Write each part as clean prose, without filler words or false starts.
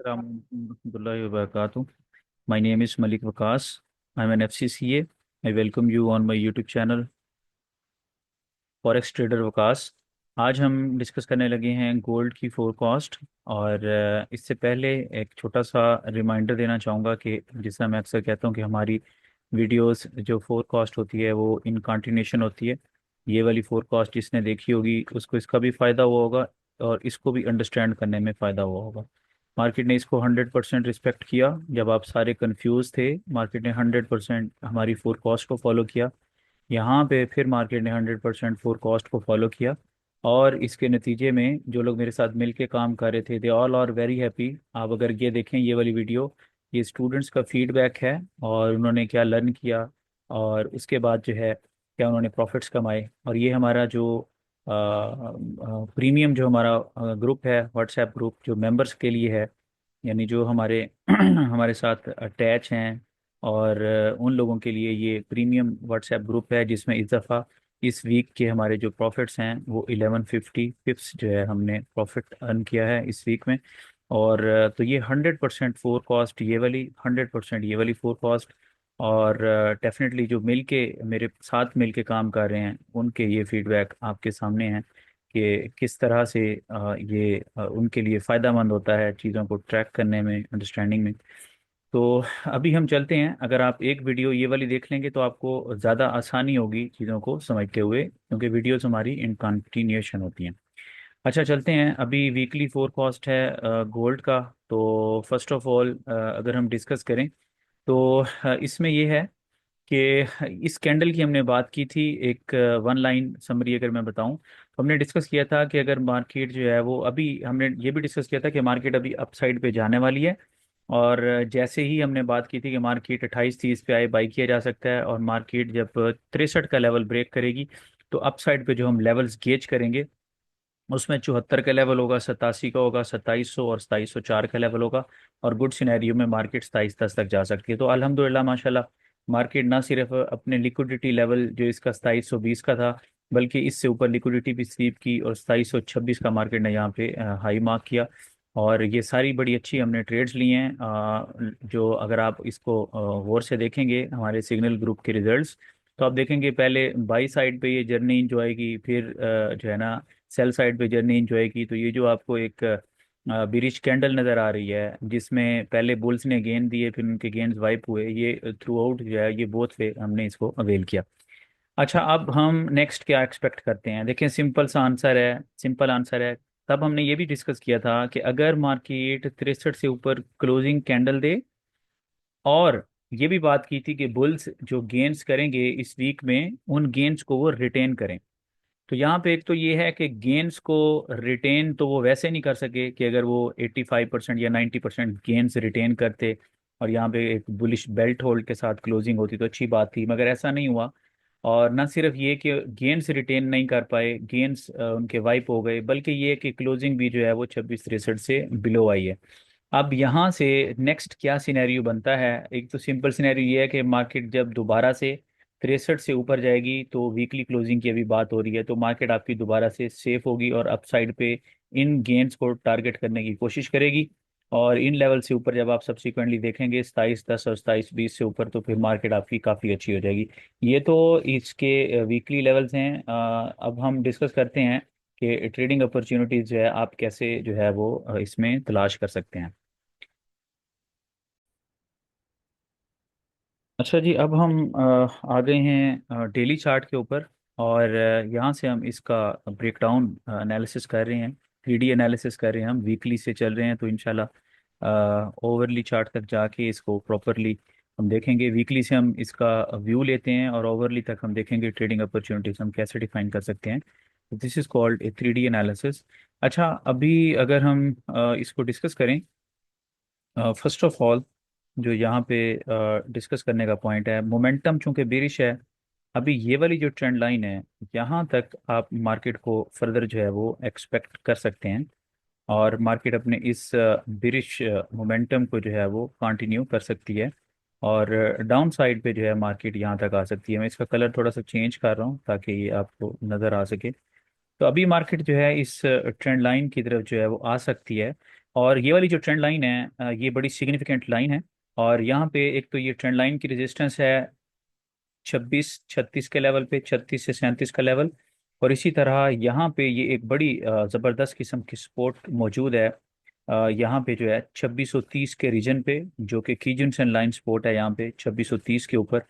Warahmatullahi wabarakatuh. My name is Malik Vakas. I'm an FCCA. I welcome you on my YouTube channel forex trader Waqas. आज हम discuss करने लगे हैं gold की forecast. और इससे पहले एक छोटा सा रिमाइंडर देना चाहूँगा कि जिसका मैं अक्सर कहता हूँ कि हमारी वीडियोस जो फोरकास्ट होती है वो इन कंटिन्यूशन होती है। ये वाली फोरकास्ट जिसने देखी होगी उसको इसका भी फ़ायदा हुआ होगा और इसको भी अंडरस्टैंड करने में फ़ायदा हुआ होगा। मार्केट ने इसको 100% रिस्पेक्ट किया। जब आप सारे कंफ्यूज थे, मार्केट ने 100% हमारी फोरकास्ट को फॉलो किया। यहाँ पे फिर मार्केट ने 100% फोर कॉस्ट को फॉलो किया। और इसके नतीजे में जो लोग मेरे साथ मिल के काम कर रहे थे they all are very happy. आप अगर ये देखें ये वाली वीडियो, ये स्टूडेंट्स का फीडबैक है और उन्होंने क्या लर्न किया और उसके बाद जो है क्या उन्होंने प्रॉफिट्स कमाए। और ये हमारा जो प्रीमियम जो हमारा ग्रुप है, व्हाट्सएप ग्रुप जो मेंबर्स के लिए है, यानी जो हमारे हमारे साथ अटैच हैं। और उन लोगों के लिए ये प्रीमियम व्हाट्सएप ग्रुप है जिसमें इस दफ़ा इस वीक के हमारे जो प्रॉफिट्स हैं वो 1150 पिप्स जो है हमने प्रॉफिट अर्न किया है इस वीक में। और तो ये 100% फोर कॉस्ट ये वाली, 100% ये वाली फोर कॉस्ट। और डेफिनेटली जो मिल के मेरे साथ मिल के काम कर रहे हैं उनके ये फीडबैक आपके सामने हैं कि किस तरह से ये उनके लिए फ़ायदा मंद होता है चीज़ों को ट्रैक करने में, अंडरस्टैंडिंग में। तो अभी हम चलते हैं। अगर आप एक वीडियो ये वाली देख लेंगे तो आपको ज़्यादा आसानी होगी चीज़ों को समझते हुए, क्योंकि वीडियोस हमारी इन कंटिन्यूएशन होती हैं। अच्छा चलते हैं। अभी वीकली फोरकास्ट है गोल्ड का। तो फर्स्ट ऑफ ऑल अगर हम डिस्कस करें तो इसमें ये है कि इस कैंडल की हमने बात की थी। एक वन लाइन समरी अगर मैं बताऊं तो हमने डिस्कस किया था कि अगर मार्केट जो है वो अभी, हमने ये भी डिस्कस किया था कि मार्केट अभी अपसाइड पे जाने वाली है। और जैसे ही हमने बात की थी कि मार्केट 28-30 पे आए बाई किया जा सकता है, और मार्केट जब 63 का लेवल ब्रेक करेगी तो अपसाइड पे जो हम लेवल्स गेज करेंगे उसमें 74 का लेवल होगा, 87 का होगा, 2700 और 2704 का लेवल होगा। और गुड सिनेरियो में मार्केट 2710 तक जा सकती है। तो अल्हम्दुलिल्लाह माशाल्लाह मार्केट ना सिर्फ अपने लिक्विडिटी लेवल जो इसका 2720 का था, बल्कि इससे ऊपर लिक्विडिटी भी स्वीप की और 2726 का मार्केट ने यहाँ पे हाई मार्क किया। और ये सारी बड़ी अच्छी हमने ट्रेड्स ली हैं। जो अगर आप इसको गौर से देखेंगे हमारे सिग्नल ग्रुप के रिजल्ट्स, तो आप देखेंगे पहले बाई साइड पे ये जर्नी इंजॉय की, फिर जो है ना सेल साइड पे जर्नी इंजॉय की। तो ये जो आपको एक बिरिश कैंडल नज़र आ रही है जिसमें पहले बुल्स ने गेन दिए फिर उनके गेन्स वाइप हुए, ये थ्रू आउट जो है ये बोथ वे हमने इसको अवेल किया। अच्छा अब हम नेक्स्ट क्या एक्सपेक्ट करते हैं, देखें सिंपल सा आंसर है, सिंपल आंसर है। तब हमने ये भी डिस्कस किया था कि अगर मार्केट 63 से ऊपर क्लोजिंग कैंडल दे, और ये भी बात की थी कि बुल्स जो गेन्स करेंगे इस वीक में उन गेन्स को वो रिटेन करें। तो यहाँ पे एक तो ये है कि गेन्स को रिटेन तो वो वैसे नहीं कर सके कि अगर वो 85% या 90% गेन्स रिटेन करते और यहाँ पे एक बुलिश बेल्ट होल्ड के साथ क्लोजिंग होती तो अच्छी बात थी, मगर ऐसा नहीं हुआ। और न सिर्फ ये कि गेन्स रिटेन नहीं कर पाए, गेन्स उनके वाइप हो गए, बल्कि ये कि क्लोजिंग भी जो है वो 2663 से बिलो आई है। अब यहाँ से नेक्स्ट क्या सिनेरियो बनता है, एक तो सिंपल सिनेरियो ये है कि मार्केट जब दोबारा से 63 से ऊपर जाएगी तो वीकली क्लोजिंग की अभी बात हो रही है, तो मार्केट आपकी दोबारा से सेफ होगी और अपसाइड पे इन गेंस को टारगेट करने की कोशिश करेगी। और इन लेवल से ऊपर जब आप सब्सिक्वेंटली देखेंगे 2710 और 2720 से ऊपर, तो फिर मार्केट आपकी काफ़ी अच्छी हो जाएगी। ये तो इसके वीकली लेवल्स हैं। अब हम डिस्कस करते हैं कि ट्रेडिंग अपॉर्चुनिटीज जो है आप कैसे जो है वो इसमें तलाश कर सकते हैं। अच्छा जी, अब हम आ गए हैं डेली चार्ट के ऊपर। और यहाँ से हम इसका ब्रेकडाउन एनालिसिस कर रहे हैं, 3D एनालिसिस कर रहे हैं। हम वीकली से चल रहे हैं तो इंशाल्लाह ओवरली चार्ट तक जाके इसको प्रॉपरली हम देखेंगे। वीकली से हम इसका व्यू लेते हैं और ओवरली तक हम देखेंगे ट्रेडिंग अपॉर्चुनिटीज हम कैसे डिफाइन कर सकते हैं। This is called a 3D analysis. अच्छा अभी अगर हम इसको डिस्कस करें, फर्स्ट ऑफ ऑल जो यहाँ पे डिस्कस करने का पॉइंट है, मोमेंटम चूंकि बेरिश है, अभी ये वाली जो ट्रेंड लाइन है यहाँ तक आप मार्केट को फर्दर जो है वो एक्सपेक्ट कर सकते हैं। और मार्केट अपने इस बिरिश मोमेंटम को जो है वो कंटिन्यू कर सकती है। और डाउन साइड पे जो है मार्केट यहाँ तक आ सकती है। मैं इसका कलर थोड़ा सा चेंज कर रहा हूँ ताकि ये आपको नज़र आ सके। तो अभी मार्केट जो है इस ट्रेंड लाइन की तरफ जो है वो आ सकती है। और ये वाली जो ट्रेंड लाइन है ये बड़ी सिग्निफिकेंट लाइन है। और यहाँ पे एक तो ये ट्रेंड लाइन की रेजिस्टेंस है 26 36 के लेवल पे, 36 से 37 का लेवल। और इसी तरह यहाँ पे ये एक बड़ी ज़बरदस्त किस्म की सपोर्ट मौजूद है यहाँ पे जो है 2630 के रीजन पे, जो कि कीजनसन लाइन सपोर्ट है यहाँ पे 2630 के ऊपर।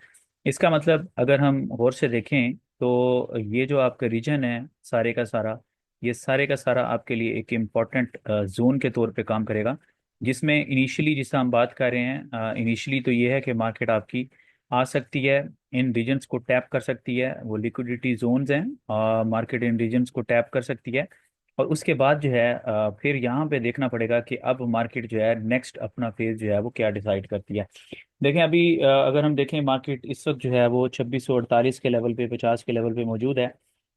इसका मतलब अगर हम गौर से देखें तो ये जो आपका रीजन है सारे का सारा, ये सारे का सारा आपके लिए एक इम्पॉर्टेंट जोन के तौर पे काम करेगा। जिसमें इनिशियली जिससे हम बात कर रहे हैं इनिशियली तो ये है कि मार्केट आपकी आ सकती है, इन रीजन्स को टैप कर सकती है, वो लिक्विडिटी जोन्स हैं, मार्केट इन रीजन्स को टैप कर सकती है। और उसके बाद जो है फिर यहाँ पे देखना पड़ेगा कि अब मार्केट जो है नेक्स्ट अपना फेज जो है वो क्या डिसाइड करती है। देखें अभी अगर हम देखें मार्केट इस वक्त जो है वो 2648 के लेवल पे, 50 के लेवल पे मौजूद है।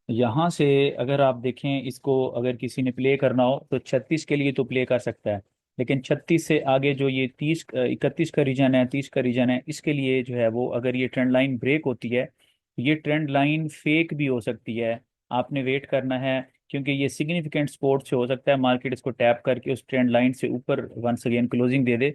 यहाँ से अगर आप देखें इसको, अगर किसी ने प्ले करना हो तो 36 के लिए तो प्ले कर सकता है। लेकिन 36 से आगे जो ये 31 का रीजन है, 30 का रीजन है, इसके लिए जो है वो अगर ये ट्रेंड लाइन ब्रेक होती है, ये ट्रेंड लाइन फेक भी हो सकती है। आपने वेट करना है, क्योंकि ये सिग्निफिकेंट सपोर्ट से हो सकता है मार्केट इसको टैप करके उस ट्रेंड लाइन से ऊपर वंस अगेन क्लोजिंग दे दे।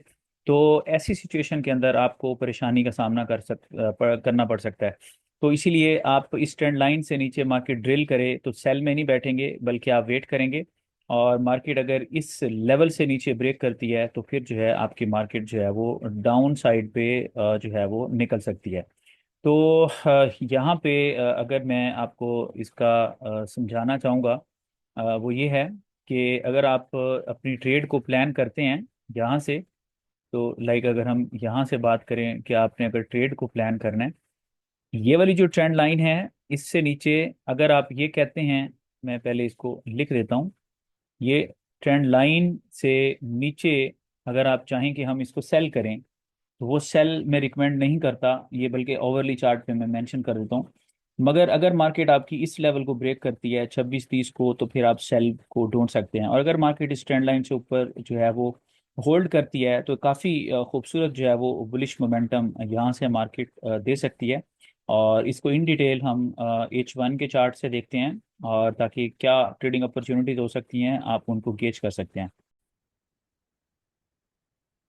तो ऐसी सिचुएशन के अंदर आपको परेशानी का सामना करना पड़ सकता है। तो इसीलिए आप इस ट्रेंड लाइन से नीचे मार्केट ड्रिल करे तो सेल में नहीं बैठेंगे, बल्कि आप वेट करेंगे। और मार्केट अगर इस लेवल से नीचे ब्रेक करती है तो फिर जो है आपकी मार्केट जो है वो डाउन साइड पे जो है वो निकल सकती है। तो यहाँ पे अगर मैं आपको इसका समझाना चाहूँगा वो ये है कि अगर आप अपनी ट्रेड को प्लान करते हैं यहाँ से, तो लाइक अगर हम यहाँ से बात करें कि आपने अगर ट्रेड को प्लान करना है, ये वाली जो ट्रेंड लाइन है इससे नीचे अगर आप ये कहते हैं, मैं पहले इसको लिख देता हूँ। ये ट्रेंड लाइन से नीचे अगर आप चाहें कि हम इसको सेल करें, तो वो सेल मैं रिकमेंड नहीं करता ये, बल्कि ओवरली चार्ट पे मैं मेंशन कर देता हूँ। मगर अगर मार्केट आपकी इस लेवल को ब्रेक करती है 26 30 को, तो फिर आप सेल को ढूंढ सकते हैं। और अगर मार्केट इस ट्रेंड लाइन से ऊपर जो है वो होल्ड करती है, तो काफ़ी खूबसूरत जो है वो बुलिश मोमेंटम यहाँ से मार्केट दे सकती है। और इसको इन डिटेल हम H1 के चार्ट से देखते हैं, और ताकि क्या ट्रेडिंग अपॉर्चुनिटीज हो सकती हैं आप उनको गेज कर सकते हैं।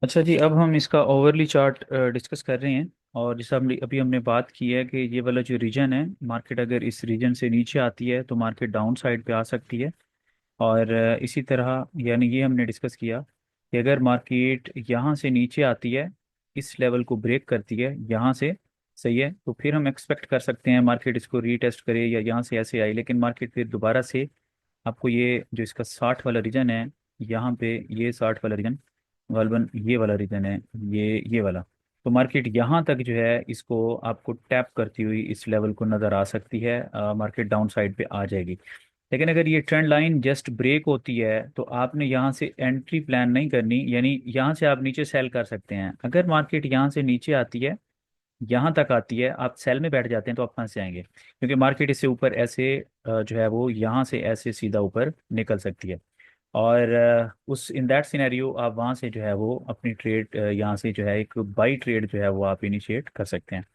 अच्छा जी, अब हम इसका ओवरली चार्ट डिस्कस कर रहे हैं। और जैसा हमने अभी हमने बात की है कि ये वाला जो रीजन है, मार्केट अगर इस रीजन से नीचे आती है तो मार्केट डाउन साइड पे आ सकती है। और इसी तरह यानी ये हमने डिस्कस किया कि अगर मार्केट यहाँ से नीचे आती है, इस लेवल को ब्रेक करती है यहाँ से, सही है, तो फिर हम एक्सपेक्ट कर सकते हैं मार्केट इसको रीटेस्ट करे या यहाँ से ऐसे आए। लेकिन मार्केट फिर दोबारा से आपको ये जो इसका 60 वाला रीजन है, यहाँ पे ये 60 वाला रीजन, गालबन ये वाला रीजन है, ये वाला, तो मार्केट यहाँ तक जो है इसको आपको टैप करती हुई इस लेवल को नज़र आ सकती है, मार्केट डाउन साइड पे आ जाएगी। लेकिन अगर ये ट्रेंड लाइन जस्ट ब्रेक होती है तो आपने यहाँ से एंट्री प्लान नहीं करनी, यानी यहाँ से आप नीचे सेल कर सकते हैं। अगर मार्केट यहाँ से नीचे आती है, यहाँ तक आती है, आप सेल में बैठ जाते हैं, तो आप फंस जाएंगे, क्योंकि मार्केट इससे ऊपर ऐसे जो है वो यहाँ से ऐसे सीधा ऊपर निकल सकती है। और उस इन दैट सिनेरियो आप वहाँ से जो है वो अपनी ट्रेड यहाँ से जो है एक बाई ट्रेड जो है वो आप इनिशिएट कर सकते हैं।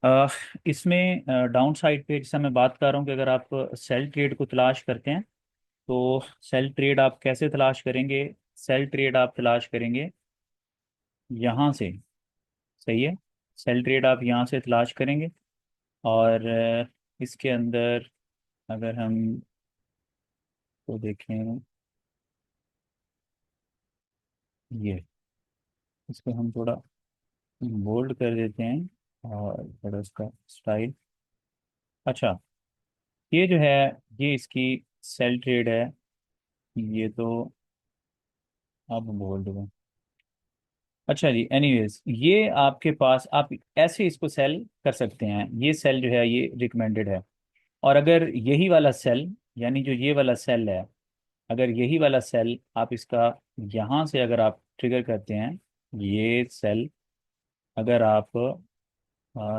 अ, इसमें डाउन साइड पे जैसा मैं बात कर रहा हूँ कि अगर आप सेल ट्रेड को तलाश करते हैं, तो सेल ट्रेड आप कैसे तलाश करेंगे? सेल ट्रेड आप तलाश करेंगे यहाँ से, सही है। सेल ट्रेड आप यहाँ से तलाश करेंगे। और इसके अंदर अगर हम तो देखें, ये इसको हम थोड़ा बोल्ड कर देते हैं और थोड़ा इसका स्टाइल। अच्छा, ये जो है ये इसकी सेल ट्रेड है, ये तो आप बोल्ड हो। अच्छा जी, एनीवेज ये आपके पास आप ऐसे इसको सेल कर सकते हैं, ये सेल जो है ये रिकमेंडेड है। और अगर यही वाला सेल, यानी जो ये वाला सेल है, अगर यही वाला सेल आप इसका यहाँ से अगर आप ट्रिगर करते हैं, ये सेल अगर आप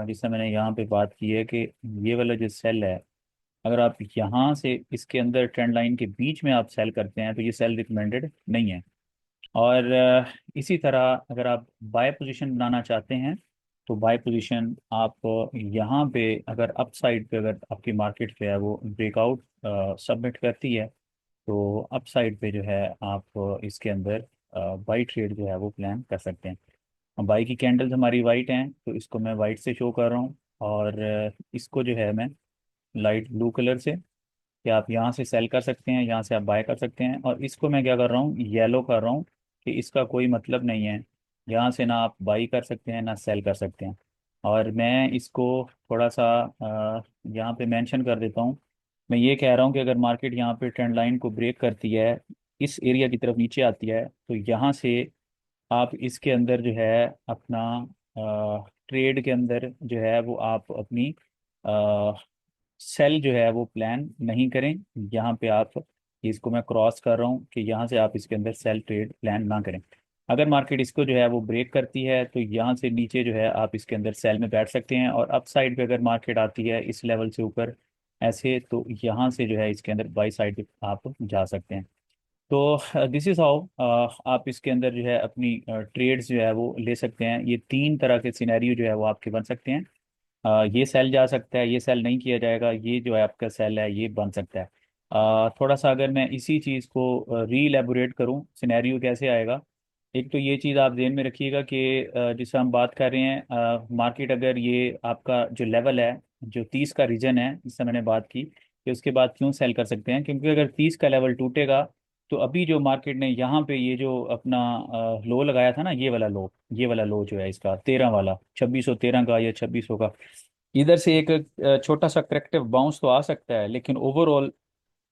जैसे मैंने यहाँ पे बात की है कि ये वाला जो सेल है, अगर आप यहाँ से इसके अंदर ट्रेंड लाइन के बीच में आप सेल करते हैं, तो ये सेल रिकमेंडेड नहीं है। और इसी तरह अगर आप बाय पोजीशन बनाना चाहते हैं, तो बाय पोजीशन आप यहाँ पे अगर अप साइड पे अगर आपकी मार्केट जो है वो ब्रेकआउट सबमिट करती है, तो अप साइड पे जो है आप इसके अंदर बाई ट्रेड जो है वो प्लान कर सकते हैं। अब बाई की कैंडल्स हमारी वाइट हैं, तो इसको मैं वाइट से शो कर रहा हूँ। और इसको जो है मैं लाइट ब्लू कलर से, कि आप यहाँ से सेल कर सकते हैं, यहाँ से आप बाय कर सकते हैं। और इसको मैं क्या कर रहा हूँ, येलो कर रहा हूँ, कि इसका कोई मतलब नहीं है। यहाँ से ना आप बाई कर सकते हैं ना सेल कर सकते हैं। और मैं इसको थोड़ा सा यहाँ पे मेंशन कर देता हूँ। मैं ये कह रहा हूँ कि अगर मार्केट यहाँ पे ट्रेंड लाइन को ब्रेक करती है, इस एरिया की तरफ नीचे आती है, तो यहाँ से आप इसके अंदर जो है अपना ट्रेड के अंदर जो है वो आप अपनी सेल जो है वो प्लान नहीं करें। यहाँ पे आप, इसको मैं क्रॉस कर रहा हूँ कि यहाँ से आप इसके अंदर सेल ट्रेड प्लान ना करें। अगर मार्केट इसको जो है वो ब्रेक करती है, तो यहाँ से नीचे जो है आप इसके अंदर सेल में बैठ सकते हैं। और अप साइड पे अगर मार्केट आती है इस लेवल से ऊपर ऐसे, तो यहाँ से जो है इसके अंदर बाई साइड पे आप जा सकते हैं। तो दिस इज हाउ आप इसके अंदर जो है अपनी ट्रेड्स जो है वो ले सकते हैं। ये तीन तरह के सिनेरियो जो है वो आपके बन सकते हैं। ये सेल जा सकता है, ये सेल नहीं किया जाएगा, ये जो है आपका सेल है ये बन सकता है। थोड़ा सा अगर मैं इसी चीज़ को री एलेबोरेट करूँ, सिनेरियो कैसे आएगा। एक तो ये चीज़ आप ध्यान में रखिएगा कि जिससे हम बात कर रहे हैं, मार्केट अगर ये आपका जो लेवल है, जो 30 का रीजन है जिससे मैंने बात की कि उसके बाद क्यों सेल कर सकते हैं, क्योंकि अगर 30 का लेवल टूटेगा, तो अभी जो मार्केट ने यहाँ पे ये जो अपना लो लगाया था ना, ये वाला लो, ये वाला लो जो है इसका 13 वाला, 2613 का या 2600 का, इधर से एक छोटा सा करेक्टिव बाउंस तो आ सकता है, लेकिन ओवरऑल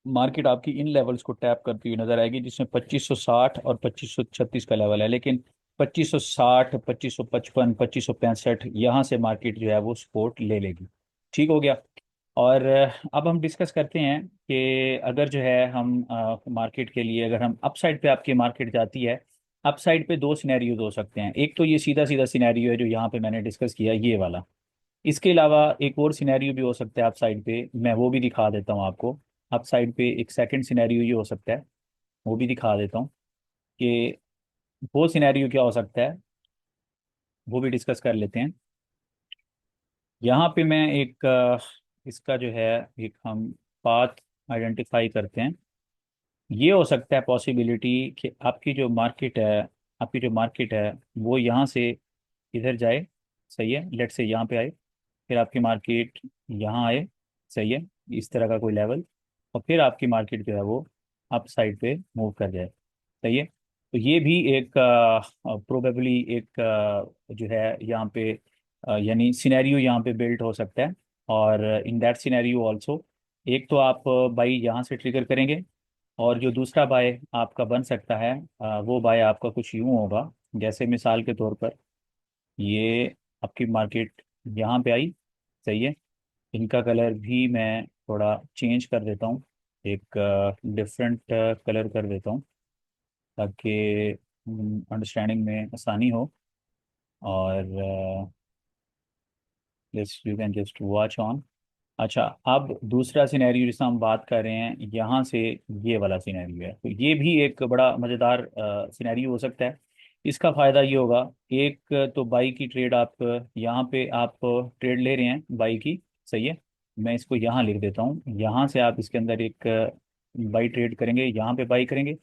मार्केट आपकी इन लेवल्स को टैप करती हुई नजर आएगी, जिसमें 2560 और 2536 का लेवल है। लेकिन 2560, 2555, 2565 यहाँ से मार्केट जो है वो सपोर्ट ले लेगी। ठीक हो गया। और अब हम डिस्कस करते हैं कि अगर जो है हम मार्केट के लिए, अगर हम अपसाइड पे आपकी मार्केट जाती है, अपसाइड पे दो सिनेरियोज हो सकते हैं। एक तो ये सीधा सीधा सिनेरियो है जो यहाँ पे मैंने डिस्कस किया, ये वाला। इसके अलावा एक और सिनेरियो भी हो सकता है अप साइड पे, मैं वो भी दिखा देता हूँ आपको। अप साइड पे एक सेकंड सिनेरियो ये हो सकता है, वो भी दिखा देता हूँ कि वो सिनेरियो क्या हो सकता है, वो भी डिस्कस कर लेते हैं। यहाँ पे मैं एक इसका जो है एक हम पाथ आइडेंटिफाई करते हैं। ये हो सकता है पॉसिबिलिटी कि आपकी जो मार्केट है, आपकी जो मार्केट है वो यहाँ से इधर जाए, सही है, लेट से यहाँ पे आए, फिर आपकी मार्केट यहाँ आए, सही है, इस तरह का कोई लेवल, और फिर आपकी मार्केट जो है वो अप साइड पे मूव कर जाए, सही है। तो ये भी एक प्रोबेबली एक जो है यहाँ पे यानी सिनेरियो यहाँ पे बिल्ड हो सकता है। और इन दैट सिनेरियो ऑल्सो, एक तो आप बाई यहाँ से ट्रिगर करेंगे, और जो दूसरा बाय आपका बन सकता है, वो बाय आपका कुछ यूं होगा, जैसे मिसाल के तौर पर ये आपकी मार्केट यहाँ पे आई, सही है। इनका कलर भी मैं थोड़ा चेंज कर देता हूँ, एक डिफरेंट कलर कर देता हूँ, ताकि अंडरस्टैंडिंग में आसानी हो। और you can just watch on. अच्छा, अब दूसरा सिनेरियो जिसका हम बात कर रहे हैं, यहाँ से ये वाला सिनेरियो है, तो ये भी एक बड़ा मज़ेदार सिनेरियो हो सकता है। इसका फ़ायदा ये होगा, एक तो बाई की ट्रेड आप यहाँ पे आप ट्रेड ले रहे हैं बाई की, सही है। मैं इसको यहाँ लिख देता हूँ, यहाँ से आप इसके अंदर एक बाई ट्रेड करेंगे, यहाँ पे बाई करेंगे।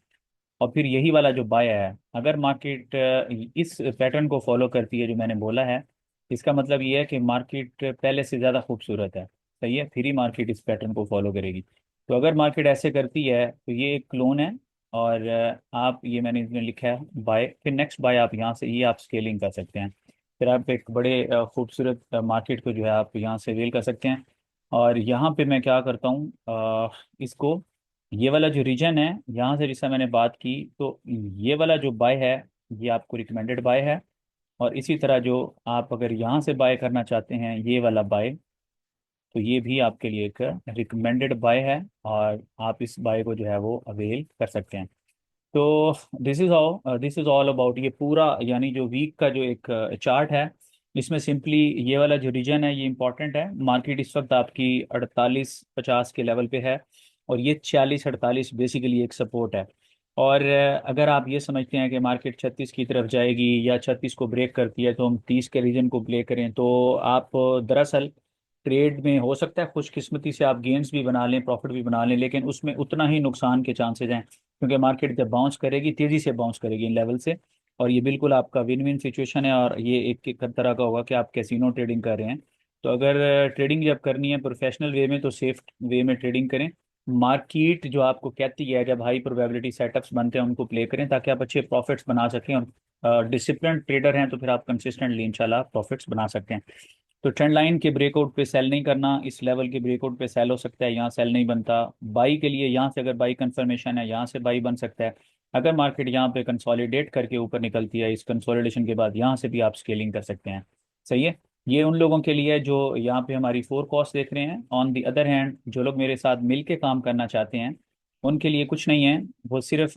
और फिर यही वाला जो बाय है, अगर मार्केट इस पैटर्न को फॉलो करती है जो मैंने बोला है, इसका मतलब ये है कि मार्केट पहले से ज़्यादा खूबसूरत है, सही है, फिर ही मार्केट इस पैटर्न को फॉलो करेगी। तो अगर मार्केट ऐसे करती है तो ये एक क्लोन है। और आप, ये मैंने इसमें लिखा है बाय, फिर नेक्स्ट बाय आप यहाँ से ये आप स्केलिंग कर सकते हैं। फिर आप एक बड़े खूबसूरत मार्केट को जो है आप यहाँ से वेल कर सकते हैं। और यहाँ पे मैं क्या करता हूँ, इसको, ये वाला जो रीजन है यहाँ से जिससे मैंने बात की, तो ये वाला जो बाय है ये आपको रिकमेंडेड बाय है। और इसी तरह जो आप अगर यहाँ से बाय करना चाहते हैं ये वाला बाय, तो ये भी आपके लिए एक रिकमेंडेड बाय है, और आप इस बाय को जो है वो अवेल कर सकते हैं। तो दिस इज ऑल अबाउट ये पूरा, यानी जो वीक का जो एक चार्ट है, इसमें सिंपली ये वाला जो रीजन है ये इंपॉर्टेंट है। मार्केट इस वक्त आपकी 4850 के लेवल पे है, और ये 4048 बेसिकली एक सपोर्ट है। और अगर आप ये समझते हैं कि मार्केट 36 की तरफ जाएगी या 36 को ब्रेक करती है, तो हम 30 के रीजन को प्ले करें, तो आप दरअसल ट्रेड में हो सकता है खुशकिस्मती से आप गेन्स भी बना लें, प्रॉफिट भी बना लें, लेकिन उसमें उतना ही नुकसान के चांसेस हैं, क्योंकि मार्केट जब बाउंस करेगी तेज़ी से बाउंस करेगी इन लेवल से। और ये बिल्कुल आपका विन विन सिचुएशन है, और ये एक तरह का होगा कि आप कैसीनो ट्रेडिंग कर रहे हैं। तो अगर ट्रेडिंग जब करनी है प्रोफेशनल वे में तो सेफ वे में ट्रेडिंग करें। मार्केट जो आपको कहती है जब हाई प्रोबेबिलिटी सेटअप्स बनते हैं उनको प्ले करें, ताकि आप अच्छे प्रॉफिट्स बना सकें। और डिसिप्लिन ट्रेडर हैं तो फिर आप कंसिस्टेंटली इंशाल्लाह प्रॉफिट्स बना सकते हैं। तो ट्रेंड लाइन के ब्रेकआउट पे सेल नहीं करना, इस लेवल के ब्रेकआउट पे सेल हो सकता है, यहाँ सेल नहीं बनता। बाई के लिए यहाँ से अगर बाई कंफर्मेशन है यहाँ से बाई बन सकता है। अगर मार्केट यहाँ पे कंसोलिडेट करके ऊपर निकलती है, इस कंसोलिडेशन के बाद यहाँ से भी आप स्केलिंग कर सकते हैं। सही है। ये उन लोगों के लिए है जो यहाँ पे हमारी फोर कॉस्ट देख रहे हैं। ऑन दी अदर हैंड जो लोग मेरे साथ मिल के काम करना चाहते हैं उनके लिए कुछ नहीं है। वो सिर्फ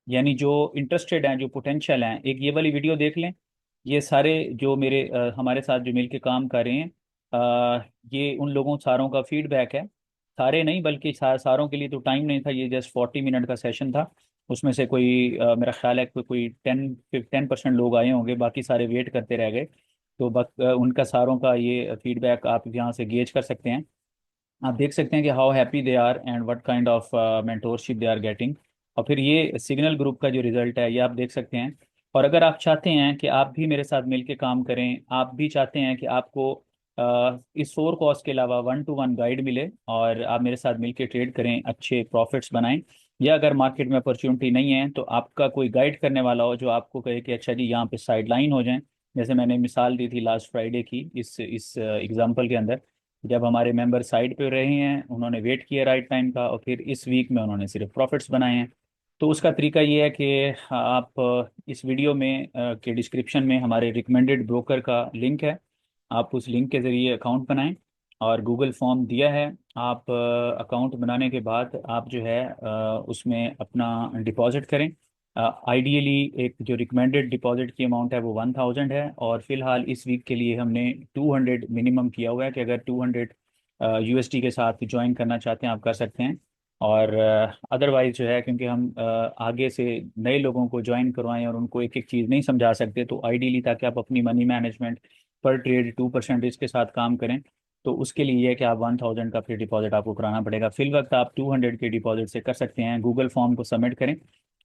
यानी जो इंटरेस्टेड हैं, जो पोटेंशियल हैं, एक ये वाली वीडियो देख लें। ये सारे जो मेरे हमारे साथ जो मिलके काम कर रहे हैं, ये उन लोगों सारों का फीडबैक है। सारे नहीं बल्कि सारों के लिए तो टाइम नहीं था, ये जस्ट 40 मिनट का सेशन था। उसमें से कोई मेरा ख्याल है कोई 10% लोग आए होंगे, बाकी सारे वेट करते रह गए। तो उनका सारों का ये फीडबैक आप यहाँ से गेज कर सकते हैं। आप देख सकते हैं कि how happy they are and what kind of mentorship they are getting. और फिर ये सिग्नल ग्रुप का जो रिजल्ट है ये आप देख सकते हैं। और अगर आप चाहते हैं कि आप भी मेरे साथ मिलकर काम करें, आप भी चाहते हैं कि आपको इस फोर कॉस्ट के अलावा 1-to-1 गाइड मिले और आप मेरे साथ मिलकर ट्रेड करें, अच्छे प्रॉफिट्स बनाएं, या अगर मार्केट में अपॉर्चुनिटी नहीं है तो आपका कोई गाइड करने वाला हो जो आपको कहे कि अच्छा जी यहाँ पे साइड लाइन हो जाएं। जैसे मैंने मिसाल दी थी लास्ट फ्राइडे की इस एग्जाम्पल के अंदर, जब हमारे मेंबर साइड पे रहे हैं उन्होंने वेट किया राइट टाइम का, और फिर इस वीक में उन्होंने सिर्फ प्रॉफिट्स बनाए हैं। तो उसका तरीका ये है कि आप इस वीडियो में के डिस्क्रिप्शन में हमारे रिकमेंडेड ब्रोकर का लिंक है। आप उस लिंक के ज़रिए अकाउंट बनाएं, और गूगल फॉर्म दिया है। आप अकाउंट बनाने के बाद आप जो है उसमें अपना डिपॉजिट करें। आइडियली एक जो रिकमेंडेड डिपॉजिट की अमाउंट है वो 1000 है, और फिलहाल इस वीक के लिए हमने 200 मिनिमम किया हुआ है कि अगर 200 यूएसडी के साथ ज्वाइन करना चाहते हैं आप कर सकते हैं। और अदरवाइज जो है क्योंकि हम आगे से नए लोगों को ज्वाइन करवाएं और उनको एक एक चीज़ नहीं समझा सकते, तो आइडियली ताकि आप अपनी मनी मैनेजमेंट पर ट्रेड 2% रिस्क के साथ काम करें, तो उसके लिए ये है कि आप 1000 का फिर डिपॉजिट आपको कराना पड़ेगा। फिल वक्त आप 200 के डिपॉजिट से कर सकते हैं। गूगल फॉर्म को सबमिट करें,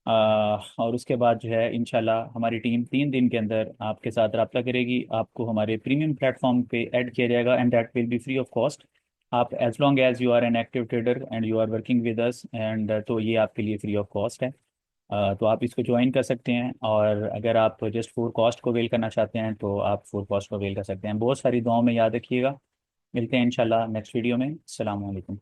और उसके बाद जो है इंशाल्लाह हमारी टीम 3 दिन के अंदर आपके साथ रब्ता करेगी, आपको हमारे प्रीमियम प्लेटफॉर्म पे ऐड किया जाएगा, and that will be free of cost. आप as long as you are an active trader and you are working with us, and तो ये आपके लिए फ्री ऑफ कॉस्ट है। तो आप इसको ज्वाइन कर सकते हैं, और अगर आप जस्ट फोर कॉस्ट को वेल करना चाहते हैं तो आप फोर कॉस्ट को वेल कर सकते हैं। बहुत सारी दुआओं में याद रखिएगा। मिलते हैं इंशाल्लाह नेक्स्ट वीडियो में। अस्सलाम वालेकुम।